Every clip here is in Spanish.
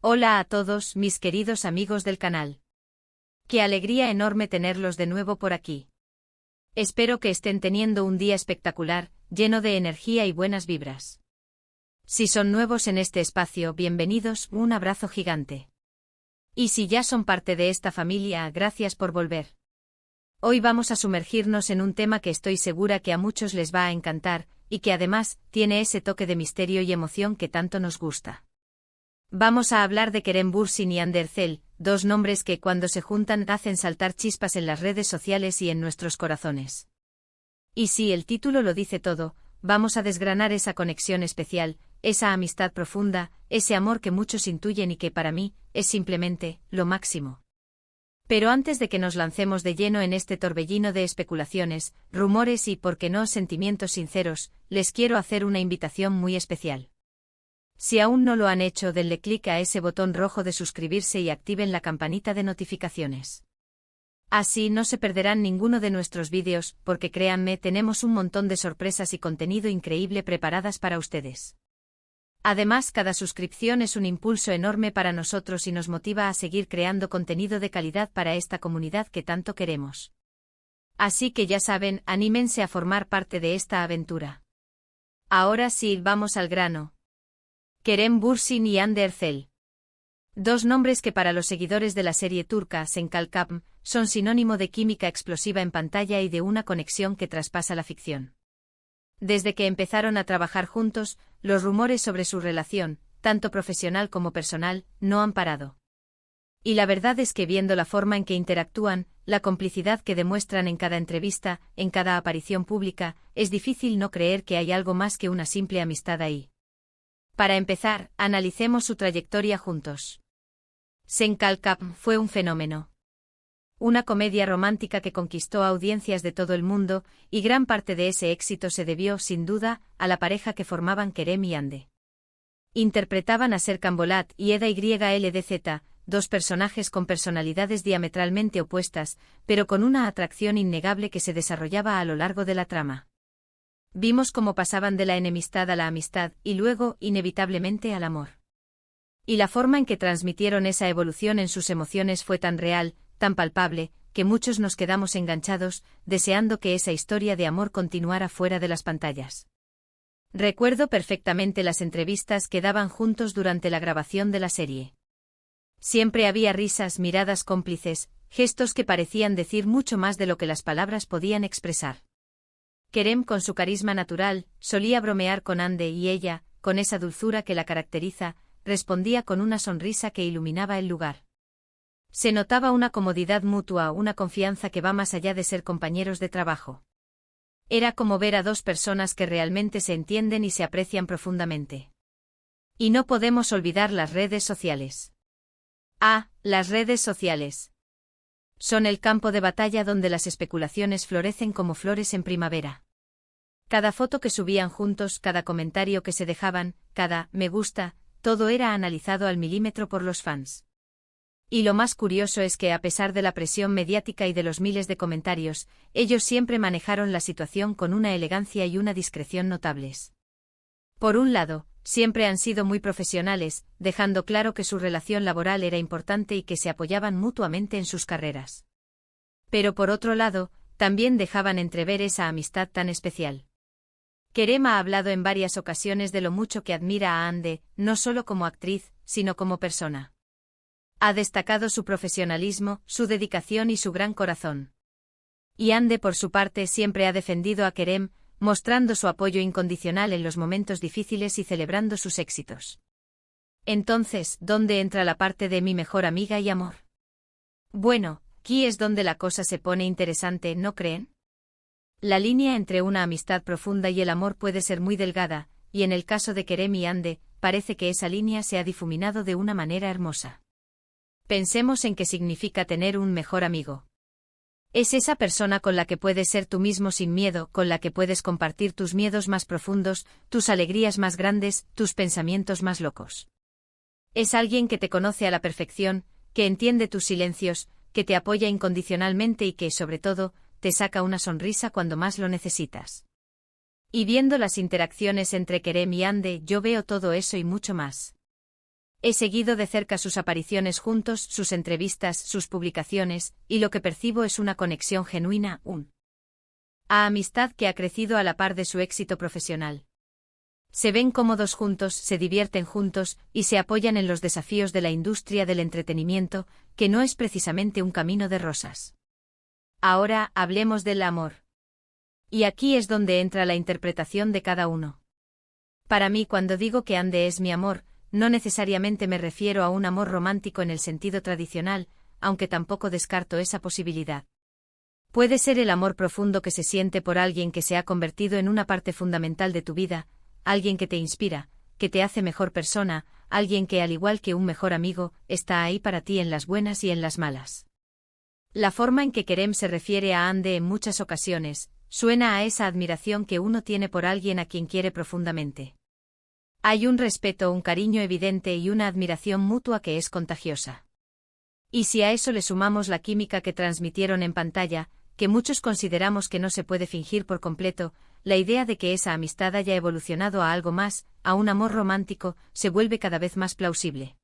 Hola a todos, mis queridos amigos del canal. Qué alegría enorme tenerlos de nuevo por aquí. Espero que estén teniendo un día espectacular, lleno de energía y buenas vibras. Si son nuevos en este espacio, bienvenidos, un abrazo gigante. Y si ya son parte de esta familia, gracias por volver. Hoy vamos a sumergirnos en un tema que estoy segura que a muchos les va a encantar, y que además tiene ese toque de misterio y emoción que tanto nos gusta. Vamos a hablar de Kerem Bürsin y Hande Erçel, dos nombres que cuando se juntan hacen saltar chispas en las redes sociales y en nuestros corazones. Y si el título lo dice todo, vamos a desgranar esa conexión especial, esa amistad profunda, ese amor que muchos intuyen y que para mí es simplemente lo máximo. Pero antes de que nos lancemos de lleno en este torbellino de especulaciones, rumores y, por qué no, sentimientos sinceros, les quiero hacer una invitación muy especial. Si aún no lo han hecho, denle clic a ese botón rojo de suscribirse y activen la campanita de notificaciones. Así no se perderán ninguno de nuestros vídeos, porque créanme, tenemos un montón de sorpresas y contenido increíble preparadas para ustedes. Además, cada suscripción es un impulso enorme para nosotros y nos motiva a seguir creando contenido de calidad para esta comunidad que tanto queremos. Así que ya saben, anímense a formar parte de esta aventura. Ahora sí, vamos al grano. Kerem Bürsin y Hande Erçel. Dos nombres que para los seguidores de la serie turca Senkalkam son sinónimo de química explosiva en pantalla y de una conexión que traspasa la ficción. Desde que empezaron a trabajar juntos, los rumores sobre su relación, tanto profesional como personal, no han parado. Y la verdad es que viendo la forma en que interactúan, la complicidad que demuestran en cada entrevista, en cada aparición pública, es difícil no creer que hay algo más que una simple amistad ahí. Para empezar, analicemos su trayectoria juntos. Senkalkam fue un fenómeno. Una comedia romántica que conquistó audiencias de todo el mundo, y gran parte de ese éxito se debió, sin duda, a la pareja que formaban Kerem y Hande. Interpretaban a Serkan Bolat y Eda YLDZ, dos personajes con personalidades diametralmente opuestas, pero con una atracción innegable que se desarrollaba a lo largo de la trama. Vimos cómo pasaban de la enemistad a la amistad y luego, inevitablemente, al amor. Y la forma en que transmitieron esa evolución en sus emociones fue tan real, tan palpable, que muchos nos quedamos enganchados, deseando que esa historia de amor continuara fuera de las pantallas. Recuerdo perfectamente las entrevistas que daban juntos durante la grabación de la serie. Siempre había risas, miradas cómplices, gestos que parecían decir mucho más de lo que las palabras podían expresar. Kerem, con su carisma natural, solía bromear con Hande y ella, con esa dulzura que la caracteriza, respondía con una sonrisa que iluminaba el lugar. Se notaba una comodidad mutua, una confianza que va más allá de ser compañeros de trabajo. Era como ver a dos personas que realmente se entienden y se aprecian profundamente. Y no podemos olvidar las redes sociales. Las redes sociales. Son el campo de batalla donde las especulaciones florecen como flores en primavera. Cada foto que subían juntos, cada comentario que se dejaban, cada me gusta, todo era analizado al milímetro por los fans. Y lo más curioso es que a pesar de la presión mediática y de los miles de comentarios, ellos siempre manejaron la situación con una elegancia y una discreción notables. Por un lado, siempre han sido muy profesionales, dejando claro que su relación laboral era importante y que se apoyaban mutuamente en sus carreras. Pero por otro lado, también dejaban entrever esa amistad tan especial. Kerem ha hablado en varias ocasiones de lo mucho que admira a Hande, no solo como actriz, sino como persona. Ha destacado su profesionalismo, su dedicación y su gran corazón. Y Hande, por su parte, siempre ha defendido a Kerem, mostrando su apoyo incondicional en los momentos difíciles y celebrando sus éxitos. Entonces, ¿dónde entra la parte de mi mejor amiga y amor? Bueno, aquí es donde la cosa se pone interesante, ¿no creen? La línea entre una amistad profunda y el amor puede ser muy delgada, y en el caso de Kerem y Hande, parece que esa línea se ha difuminado de una manera hermosa. Pensemos en qué significa tener un mejor amigo. Es esa persona con la que puedes ser tú mismo sin miedo, con la que puedes compartir tus miedos más profundos, tus alegrías más grandes, tus pensamientos más locos. Es alguien que te conoce a la perfección, que entiende tus silencios, que te apoya incondicionalmente y que, sobre todo, te saca una sonrisa cuando más lo necesitas. Y viendo las interacciones entre Kerem y Hande, yo veo todo eso y mucho más. He seguido de cerca sus apariciones juntos, sus entrevistas, sus publicaciones, y lo que percibo es una conexión genuina, amistad que ha crecido a la par de su éxito profesional. Se ven cómodos juntos, se divierten juntos, y se apoyan en los desafíos de la industria del entretenimiento, que no es precisamente un camino de rosas. Ahora, hablemos del amor. Y aquí es donde entra la interpretación de cada uno. Para mí, cuando digo que Ande es mi amor, no necesariamente me refiero a un amor romántico en el sentido tradicional, aunque tampoco descarto esa posibilidad. Puede ser el amor profundo que se siente por alguien que se ha convertido en una parte fundamental de tu vida, alguien que te inspira, que te hace mejor persona, alguien que, al igual que un mejor amigo, está ahí para ti en las buenas y en las malas. La forma en que Kerem se refiere a Ande en muchas ocasiones, suena a esa admiración que uno tiene por alguien a quien quiere profundamente. Hay un respeto, un cariño evidente y una admiración mutua que es contagiosa. Y si a eso le sumamos la química que transmitieron en pantalla, que muchos consideramos que no se puede fingir por completo, la idea de que esa amistad haya evolucionado a algo más, a un amor romántico, se vuelve cada vez más plausible.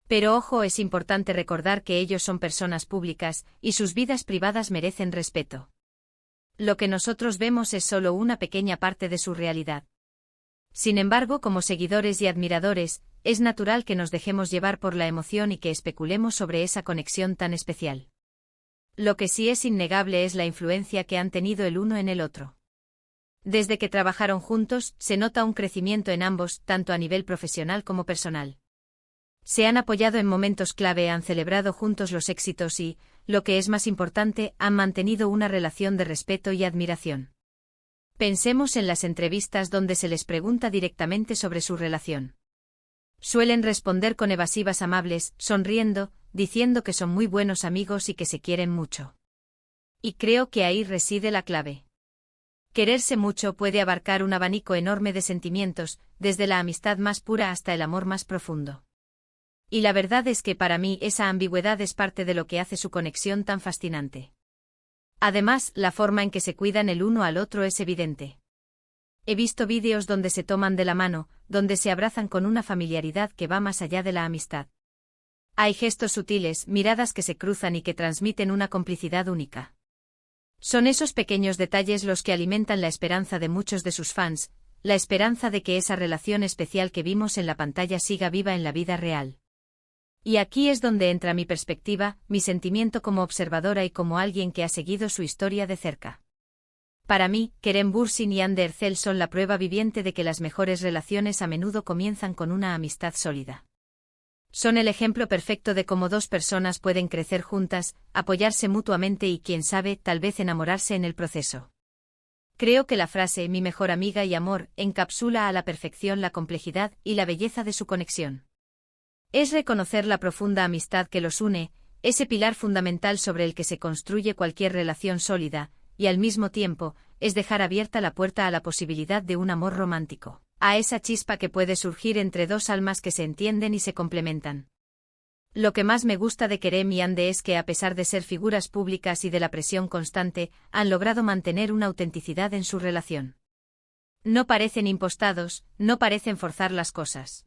Pero ojo, es importante recordar que ellos son personas públicas, y sus vidas privadas merecen respeto. Lo que nosotros vemos es solo una pequeña parte de su realidad. Sin embargo, como seguidores y admiradores, es natural que nos dejemos llevar por la emoción y que especulemos sobre esa conexión tan especial. Lo que sí es innegable es la influencia que han tenido el uno en el otro. Desde que trabajaron juntos, se nota un crecimiento en ambos, tanto a nivel profesional como personal. Se han apoyado en momentos clave, han celebrado juntos los éxitos y, lo que es más importante, han mantenido una relación de respeto y admiración. Pensemos en las entrevistas donde se les pregunta directamente sobre su relación. Suelen responder con evasivas amables, sonriendo, diciendo que son muy buenos amigos y que se quieren mucho. Y creo que ahí reside la clave. Quererse mucho puede abarcar un abanico enorme de sentimientos, desde la amistad más pura hasta el amor más profundo. Y la verdad es que para mí esa ambigüedad es parte de lo que hace su conexión tan fascinante. Además, la forma en que se cuidan el uno al otro es evidente. He visto vídeos donde se toman de la mano, donde se abrazan con una familiaridad que va más allá de la amistad. Hay gestos sutiles, miradas que se cruzan y que transmiten una complicidad única. Son esos pequeños detalles los que alimentan la esperanza de muchos de sus fans, la esperanza de que esa relación especial que vimos en la pantalla siga viva en la vida real. Y aquí es donde entra mi perspectiva, mi sentimiento como observadora y como alguien que ha seguido su historia de cerca. Para mí, Kerem Bürsin y Hande Erçel son la prueba viviente de que las mejores relaciones a menudo comienzan con una amistad sólida. Son el ejemplo perfecto de cómo dos personas pueden crecer juntas, apoyarse mutuamente y, quién sabe, tal vez enamorarse en el proceso. Creo que la frase «mi mejor amiga y amor» encapsula a la perfección la complejidad y la belleza de su conexión. Es reconocer la profunda amistad que los une, ese pilar fundamental sobre el que se construye cualquier relación sólida, y al mismo tiempo, es dejar abierta la puerta a la posibilidad de un amor romántico, a esa chispa que puede surgir entre dos almas que se entienden y se complementan. Lo que más me gusta de Kerem y Hande es que, a pesar de ser figuras públicas y de la presión constante, han logrado mantener una autenticidad en su relación. No parecen impostados, no parecen forzar las cosas.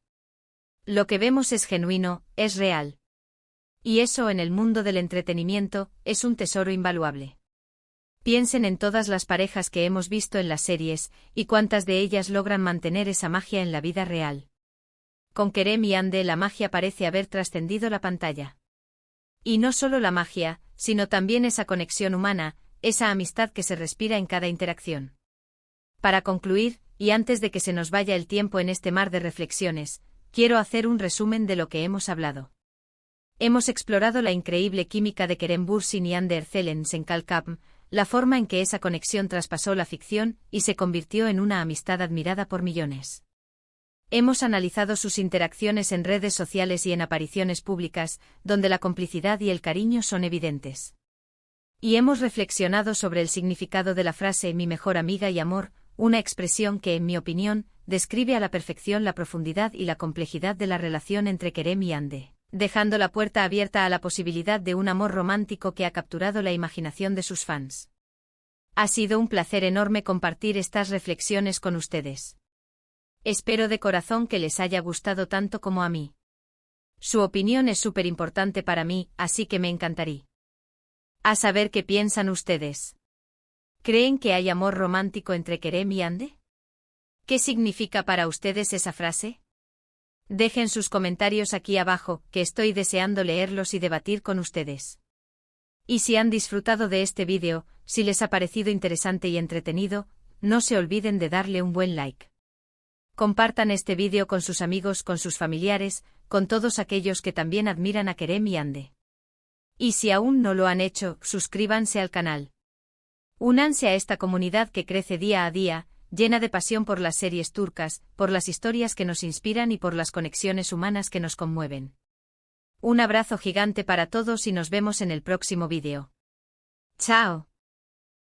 Lo que vemos es genuino, es real. Y eso en el mundo del entretenimiento es un tesoro invaluable. Piensen en todas las parejas que hemos visto en las series, y cuántas de ellas logran mantener esa magia en la vida real. Con Kerem y Hande la magia parece haber trascendido la pantalla. Y no solo la magia, sino también esa conexión humana, esa amistad que se respira en cada interacción. Para concluir, y antes de que se nos vaya el tiempo en este mar de reflexiones, quiero hacer un resumen de lo que hemos hablado. Hemos explorado la increíble química de Kerem Bürsin y Hande Erçel en Senkalkam, la forma en que esa conexión traspasó la ficción y se convirtió en una amistad admirada por millones. Hemos analizado sus interacciones en redes sociales y en apariciones públicas, donde la complicidad y el cariño son evidentes. Y hemos reflexionado sobre el significado de la frase «mi mejor amiga y amor», una expresión que, en mi opinión, describe a la perfección la profundidad y la complejidad de la relación entre Kerem y Hande, dejando la puerta abierta a la posibilidad de un amor romántico que ha capturado la imaginación de sus fans. Ha sido un placer enorme compartir estas reflexiones con ustedes. Espero de corazón que les haya gustado tanto como a mí. Su opinión es súper importante para mí, así que me encantaría a saber qué piensan ustedes. ¿Creen que hay amor romántico entre Kerem y Ande? ¿Qué significa para ustedes esa frase? Dejen sus comentarios aquí abajo, que estoy deseando leerlos y debatir con ustedes. Y si han disfrutado de este vídeo, si les ha parecido interesante y entretenido, no se olviden de darle un buen like. Compartan este vídeo con sus amigos, con sus familiares, con todos aquellos que también admiran a Kerem y Ande. Y si aún no lo han hecho, suscríbanse al canal. Únanse a esta comunidad que crece día a día, llena de pasión por las series turcas, por las historias que nos inspiran y por las conexiones humanas que nos conmueven. Un abrazo gigante para todos y nos vemos en el próximo vídeo. ¡Chao!